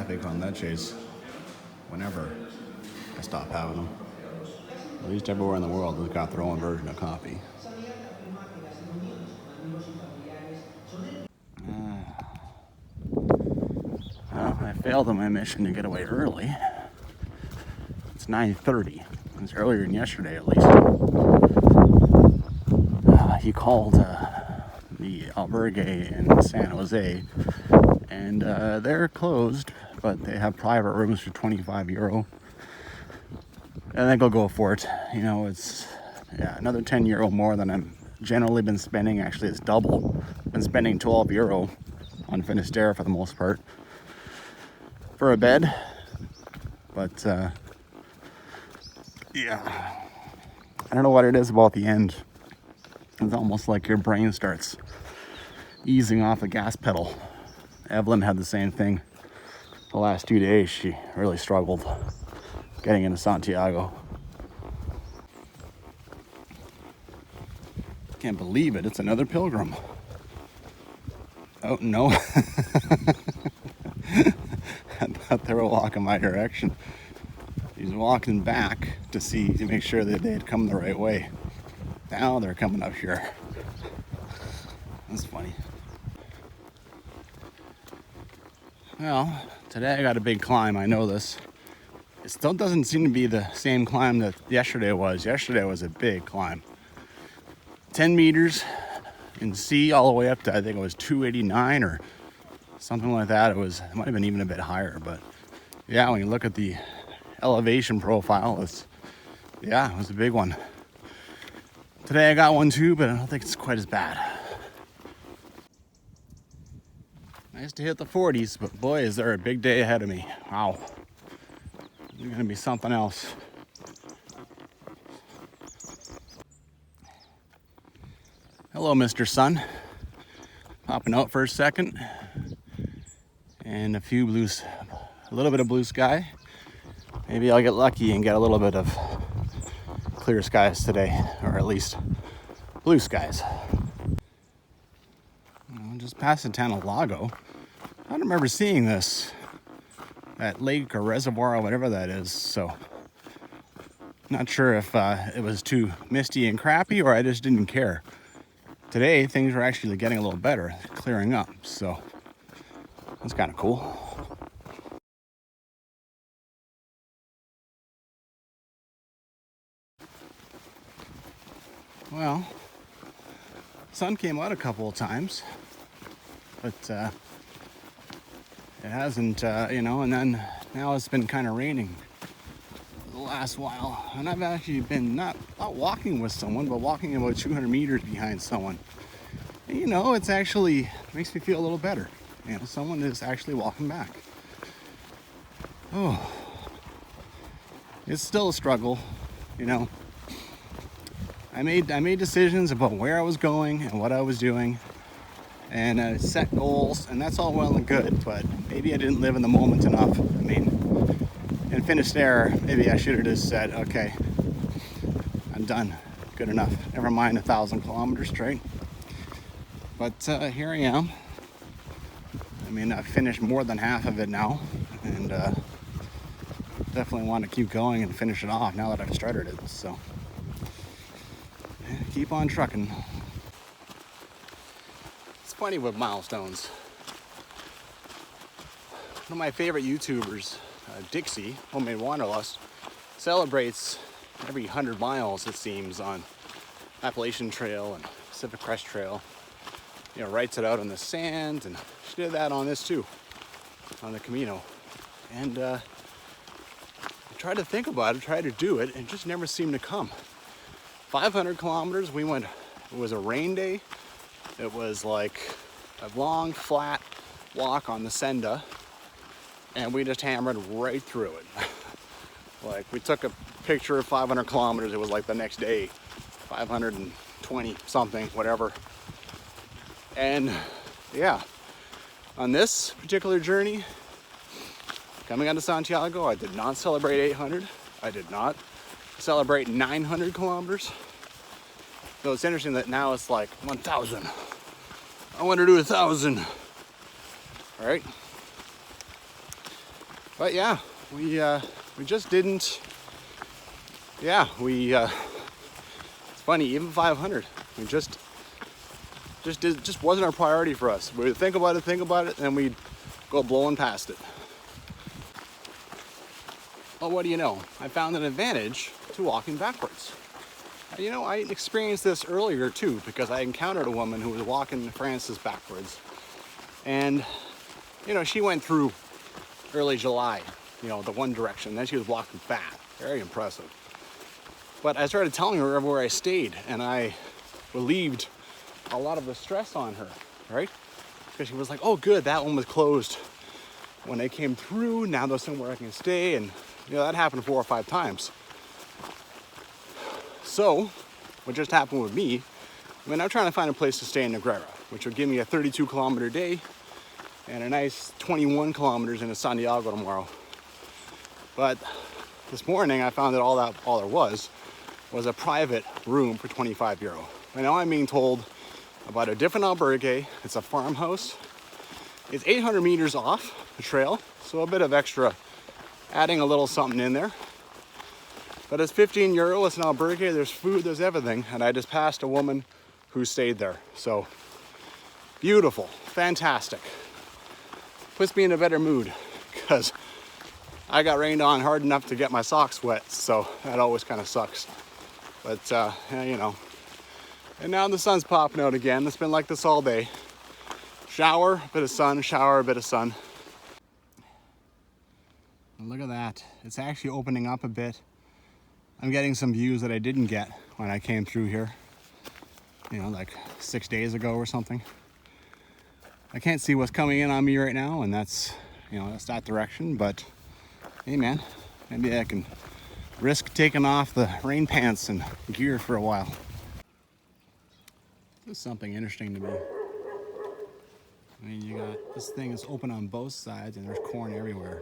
cafe con leches whenever I stop having them. At least everywhere in the world has got their own version of coffee. Well, I failed on my mission to get away early. It's 9:30. It's earlier than yesterday, at least. He called the Albergue in San Jose, and they're closed, but they have private rooms for €25. I think I'll go for it. You know, it's another €10 more than I'm generally been spending. Actually, it's double. Been spending €12 on Finisterre for the most part for a bed, but yeah, I don't know what it is about the end. It's almost like your brain starts easing off the gas pedal. Evelyn had the same thing the last 2 days. She really struggled getting into Santiago. Can't believe it. It's another pilgrim. Oh, no. I thought they were walking my direction. He's walking back to make sure that they had come the right way. Now they're coming up here. That's funny. Well, today I got a big climb. I know this. It still doesn't seem to be the same climb that yesterday was. Yesterday was a big climb. 10 meters in sea all the way up to, I think it was 289 or something like that. It might have been even a bit higher, but yeah, when you look at the elevation profile, it was a big one. Today I got one too, but I don't think it's quite as bad. Nice to hit the 40s, but boy, is there a big day ahead of me. Wow. It's gonna be something else. Hello, Mr. Sun. Popping out for a second. And a little bit of blue sky. Maybe I'll get lucky and get a little bit of clear skies today, or at least blue skies. Just past the town of Lago. I don't remember seeing that lake or reservoir or whatever that is, so not sure if it was too misty and crappy or I just didn't care. Today things were actually getting a little better, clearing up, so that's kind of cool. Well, sun came out a couple of times, but it hasn't, and then now it's been kind of raining the last while. And I've actually been not walking with someone, but walking about 200 meters behind someone. And, it's actually makes me feel a little better. Someone is actually walking back. Oh, it's still a struggle, I made decisions about where I was going and what I was doing, and set goals, and that's all well and good, but maybe I didn't live in the moment enough. I mean, in Finisterre, maybe I should have just said, okay, I'm done, good enough, never mind 1,000 kilometers straight. But here I am. I mean, I've finished more than half of it now, and definitely want to keep going and finish it off now that I've started it, so keep on trucking. It's funny with milestones. One of my favorite YouTubers, Dixie, Homemade Wanderlust, celebrates every 100 miles, it seems, on Appalachian Trail and Pacific Crest Trail. Writes it out on the sand, and she did that on this too, on the Camino. And I tried to think about it, tried to do it, and it just never seemed to come. 500 kilometers, we went, it was a rain day. It was like a long, flat walk on the Senda, and we just hammered right through it. Like, we took a picture of 500 kilometers, it was like the next day, 520 something, whatever. And yeah, on this particular journey, coming out of Santiago, I did not celebrate 800. I did not celebrate 900 kilometers. So it's interesting that now it's like 1,000. I want to do 1,000. All right. But yeah, we just didn't. Yeah, it's funny, even 500, we just wasn't our priority for us. We'd think about it, and we'd go blowing past it. Well, what do you know? I found an advantage to walking backwards. You know, I experienced this earlier too, because I encountered a woman who was walking Francis backwards. And, you know, she went through early July, you know, the one direction. Then she was walking back. Very impressive. But I started telling her where I stayed, and I relieved a lot of the stress on her, right? Because she was like, oh good, that one was closed when I came through. Now there's somewhere I can stay. And, you know, that happened 4 or 5 times. So, what just happened with me, I mean, I'm trying to find a place to stay in Negreira, which would give me a 32-kilometer day and a nice 21 kilometers into Santiago tomorrow. But this morning I found that all there was a private room for 25 euro. And now I'm being told about a different albergue. It's a farmhouse. It's 800 meters off the trail, so a bit of extra, adding a little something in there. But it's 15 euro, it's an albergue, there's food, there's everything. And I just passed a woman who stayed there. So beautiful, fantastic. Puts me in a better mood because I got rained on hard enough to get my socks wet. So that always kind of sucks. But, yeah, you know. And now the sun's popping out again. It's been like this all day. Shower, a bit of sun, shower, a bit of sun. And look at that. It's actually opening up a bit. I'm getting some views that I didn't get when I came through here, you know, like 6 days ago or something. I can't see what's coming in on me right now, and that's, you know, that's that direction, but hey man, maybe I can risk taking off the rain pants and gear for a while. This is something interesting to me. I mean, you got, this thing is open on both sides and there's corn everywhere.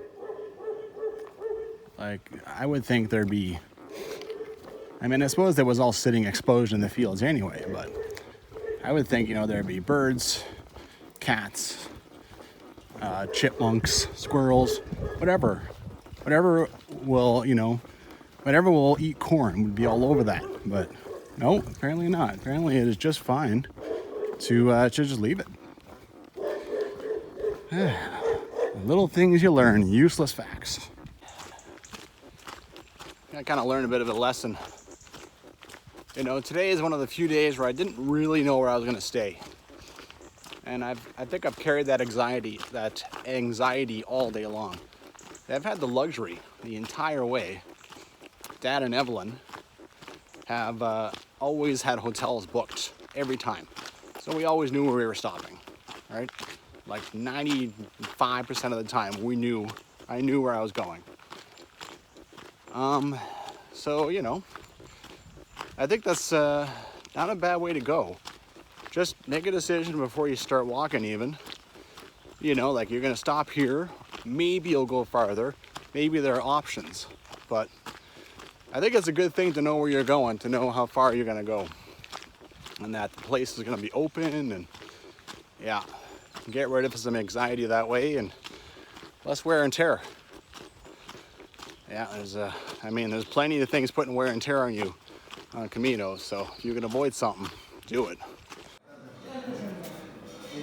Like, I would think there'd be, I mean, I suppose that was all sitting exposed in the fields anyway, but I would think, you know, there'd be birds, cats, chipmunks, squirrels, whatever will, you know, whatever will eat corn would be all over that. But no, apparently not. Apparently it is just fine to just leave it. Little things you learn, useless facts. I kind of learned a bit of a lesson. You know, today is one of the few days where I didn't really know where I was going to stay. And I think I've carried that anxiety all day long. I've had the luxury the entire way. Dad and Evelyn have always had hotels booked every time. So we always knew where we were stopping, right? Like 95% of the time I knew where I was going. So, you know, I think that's not a bad way to go. Just make a decision before you start walking even. You know, like you're gonna stop here, maybe you'll go farther, maybe there are options. But I think it's a good thing to know where you're going, to know how far you're gonna go. And that the place is gonna be open, and yeah, get rid of some anxiety that way and less wear and tear. Yeah, there's plenty of things putting wear and tear on you on Caminos, so if you can avoid something, do it.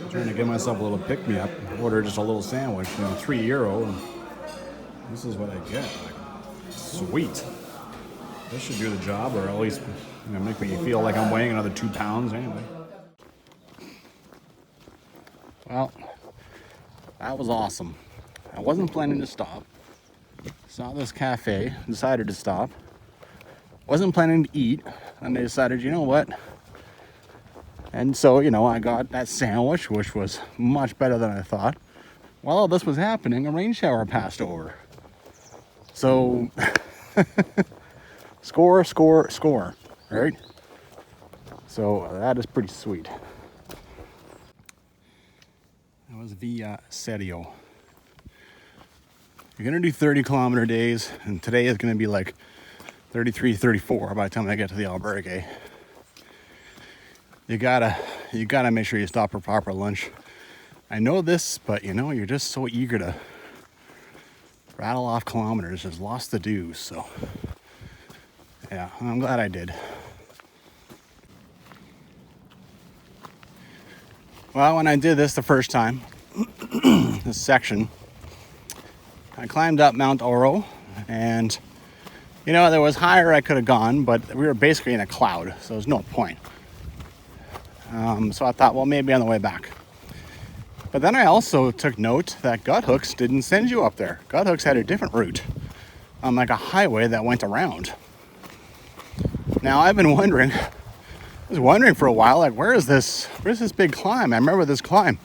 I'm trying to give myself a little pick-me-up, order just a little sandwich, you know, €3, and this is what I get. Like, sweet. This should do the job, or at least, you know, make me feel like I'm weighing another 2 pounds anyway. Well, that was awesome. I wasn't planning to stop. Saw this cafe, decided to stop. Wasn't planning to eat, and I decided, you know what? And so, you know, I got that sandwich, which was much better than I thought. While all this was happening, a rain shower passed over. So, score, right? So that is pretty sweet. That was Via Serio. You're gonna do 30-kilometer days, and today is gonna be like 33, 34 by the time I get to the albergue. You gotta make sure you stop for proper lunch. I know this, but you know, you're just so eager to rattle off kilometers, just lost the dues. So yeah, I'm glad I did. Well, when I did this the first time, this section, I climbed up Mount Oro, and you know, there was higher I could have gone, but we were basically in a cloud, so there's no point. So I thought, well, maybe on the way back. But then I also took note that Guthooks didn't send you up there. Guthooks had a different route, on like a highway that went around. Now I've been wondering, for a while, like, where's this big climb? I remember this climb.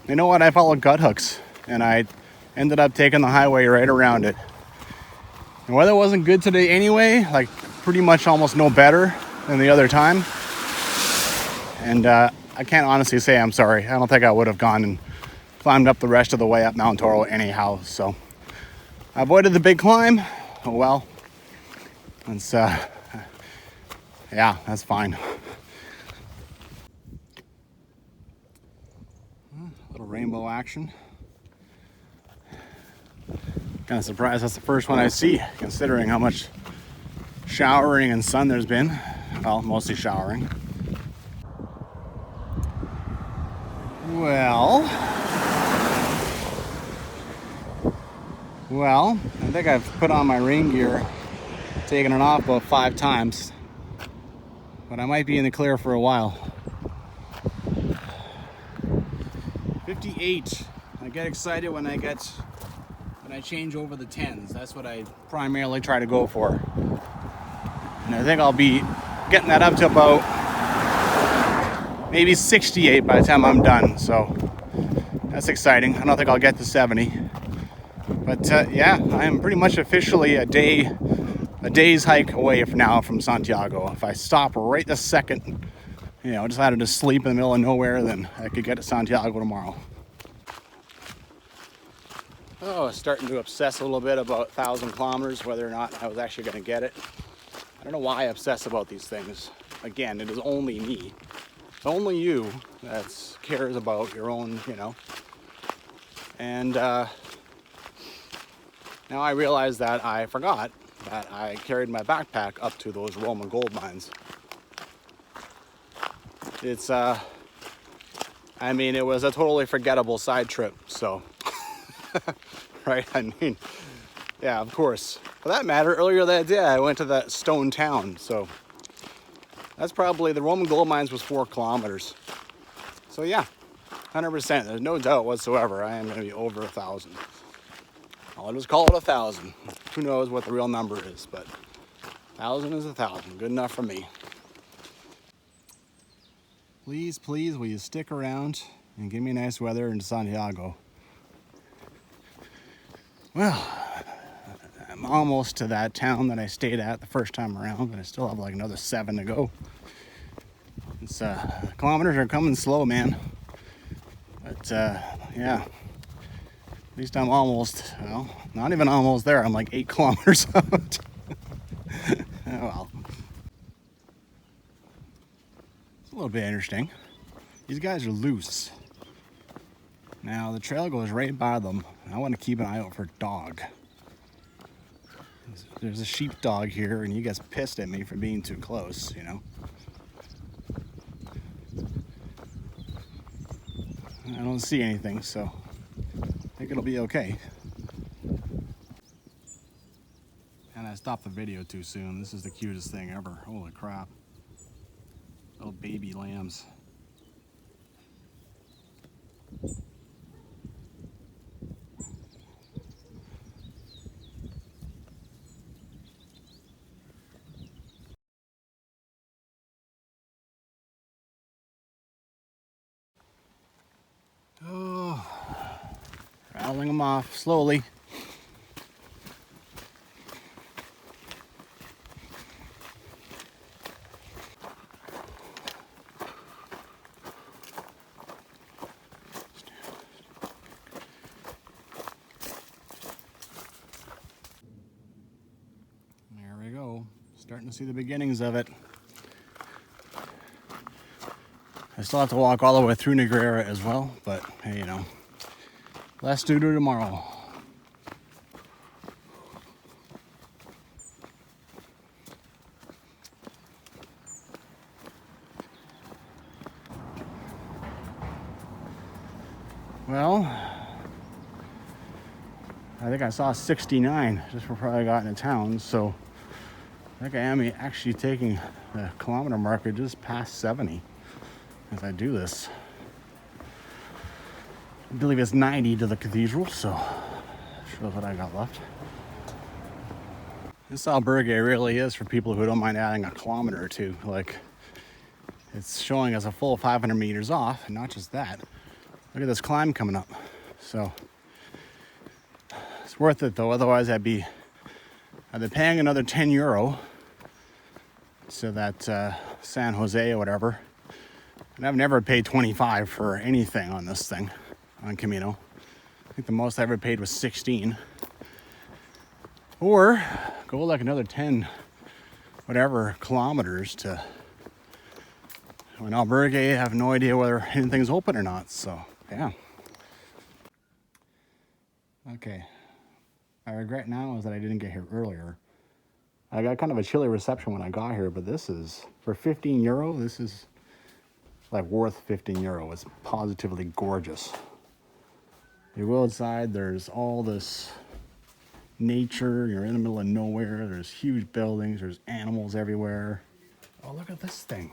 You know what? I followed Guthooks, and I ended up taking the highway right around it. And weather wasn't good today anyway, like pretty much almost no better than the other time. And I can't honestly say I'm sorry. I don't think I would have gone and climbed up the rest of the way up Mount Oro anyhow. So I avoided the big climb. Oh well. It's yeah, that's fine. Little rainbow action. Kind of surprised that's the first one I see, considering how much showering and sun there's been. Well, mostly showering. Well, I think I've put on my rain gear, taken it off about 5 times, but I might be in the clear for a while. 58. I get excited when I change over the 10s. That's what I primarily try to go for. And I think I'll be getting that up to about maybe 68 by the time I'm done. So that's exciting. I don't think I'll get to 70. But yeah, I am pretty much officially a day's hike away from now from Santiago. If I stop right this second, you know, decided to sleep in the middle of nowhere, then I could get to Santiago tomorrow. Oh, starting to obsess a little bit about 1,000 kilometers, whether or not I was actually going to get it. I don't know why I obsess about these things. Again, it is only me. It's only you that cares about your own, you know. And now I realize that I forgot that I carried my backpack up to those Roman gold mines. It's, I mean, it was a totally forgettable side trip, so... Right, I mean, yeah, of course. For that matter, earlier that day I went to that stone town, so that's probably, the Roman gold mines was 4 kilometers. So yeah, 100%, there's no doubt whatsoever I am going to be over 1,000. I'll just call it 1,000. Who knows what the real number is, but 1,000 is 1,000, good enough for me. Please, please, will you stick around and give me nice weather in Santiago? Well, I'm almost to that town that I stayed at the first time around, but I still have like another 7 to go. It's kilometers are coming slow, man. But yeah, at least I'm almost, well, not even almost there. I'm like 8 kilometers out. Oh well. It's a little bit interesting. These guys are loose. Now the trail goes right by them. I want to keep an eye out for dog. There's a sheepdog here and he gets pissed at me for being too close, you know. I don't see anything, so I think it'll be okay. And I stopped the video too soon. This is the cutest thing ever. Holy crap. Little baby lambs. Oh, rattling them off slowly. There we go. Starting to see the beginnings of it. I still have to walk all the way through Negreira as well, but hey, you know, less to do tomorrow. Well, I think I saw 69 just before I got into town, so I think I am actually taking the kilometer marker just past 70 as I do this. I believe it's 90 to the cathedral, so shows what I got left. This albergue really is for people who don't mind adding a kilometer or two. Like, it's showing us a full 500 meters off, and not just that. Look at this climb coming up. So it's worth it though, otherwise I'd be paying another 10 euro so that San Jose or whatever. And I've never paid 25 for anything on this thing, on Camino. I think the most I ever paid was 16. Or go like another 10 whatever kilometers to an albergue. I have no idea whether anything's open or not, so yeah. Okay, I regret now is that I didn't get here earlier. I got kind of a chilly reception when I got here, but this is, for 15 euro, this is like worth 15 euro. It's positively gorgeous. You go outside, there's all this nature, you're in the middle of nowhere, there's huge buildings, there's animals everywhere. Oh, look at this thing.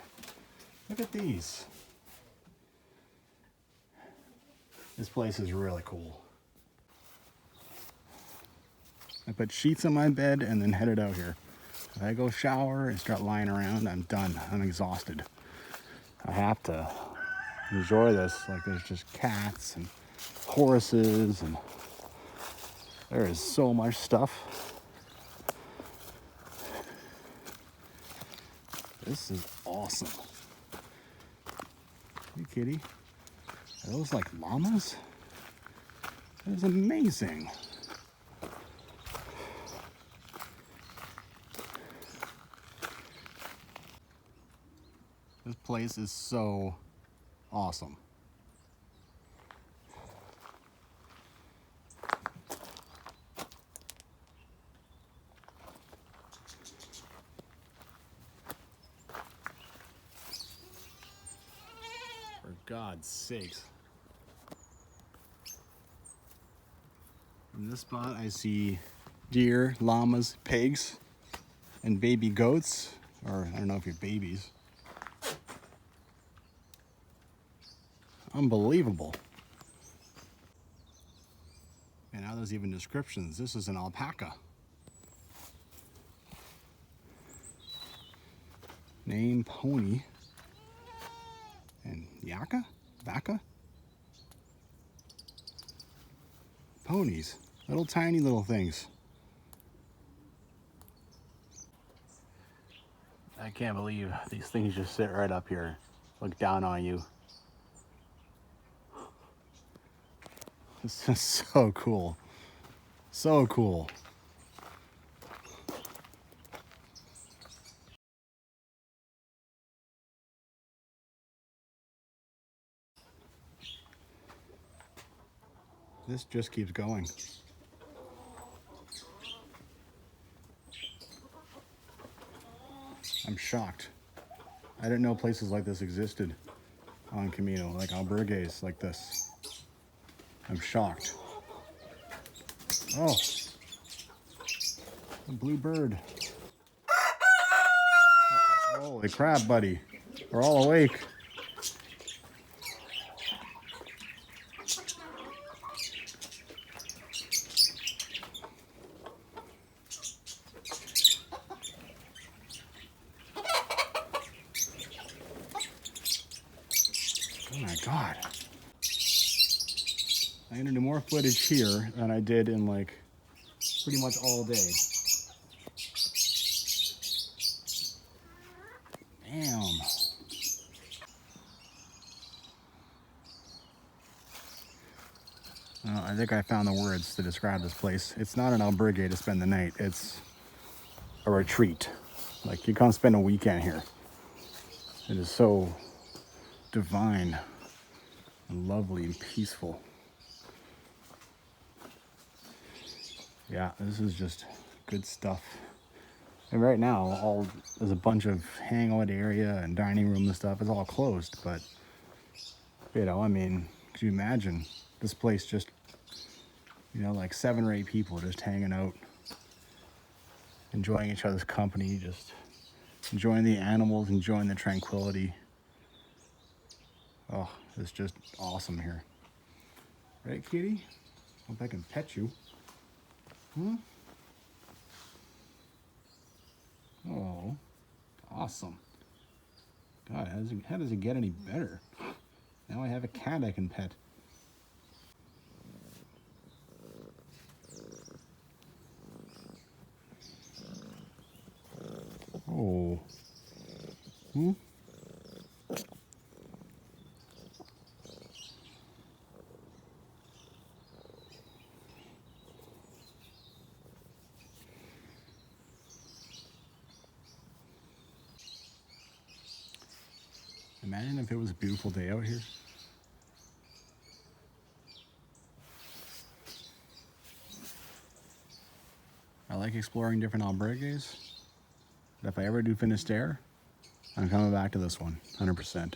Look at these. This place is really cool. I put sheets on my bed and then headed out here. If I go shower and start lying around, I'm done. I'm exhausted. I have to enjoy this. Like, there's just cats and horses, and there is so much stuff. This is awesome. Hey, kitty. Are those like llamas? That is amazing. This place is so awesome. For God's sakes. In this spot I see deer, llamas, pigs, and baby goats, or I don't know if you're babies. Unbelievable. And now there's even descriptions. This is an alpaca. Name pony. And yaka? Vaca? Ponies. Little tiny little things. I can't believe these things just sit right up here. Look down on you. This is so cool. So cool. This just keeps going. I'm shocked. I didn't know places like this existed on Camino, like albergues like this. I'm shocked. Oh, a blue bird. Holy crap, buddy. We're all awake. Oh my God. I'm gonna do more footage here than I did in like pretty much all day. Damn. Well, I think I found the words to describe this place. It's not an albergue to spend the night. It's a retreat. Like, you can't spend a weekend here. It is so divine and lovely and peaceful. Yeah, this is just good stuff. And right now, there's a bunch of hangout area and dining room and stuff. It's all closed, but you know, I mean, could you imagine this place just, you know, like 7 or 8 people just hanging out, enjoying each other's company, just enjoying the animals, enjoying the tranquility. Oh, it's just awesome here. Right, kitty? Hope I can pet you. Hmm? Oh, awesome. God, how does it get any better? Now I have a cat I can pet. Oh. Hmm? Imagine if it was a beautiful day out here. I like exploring different albergues, but if I ever do Finisterre, I'm coming back to this one, 100%.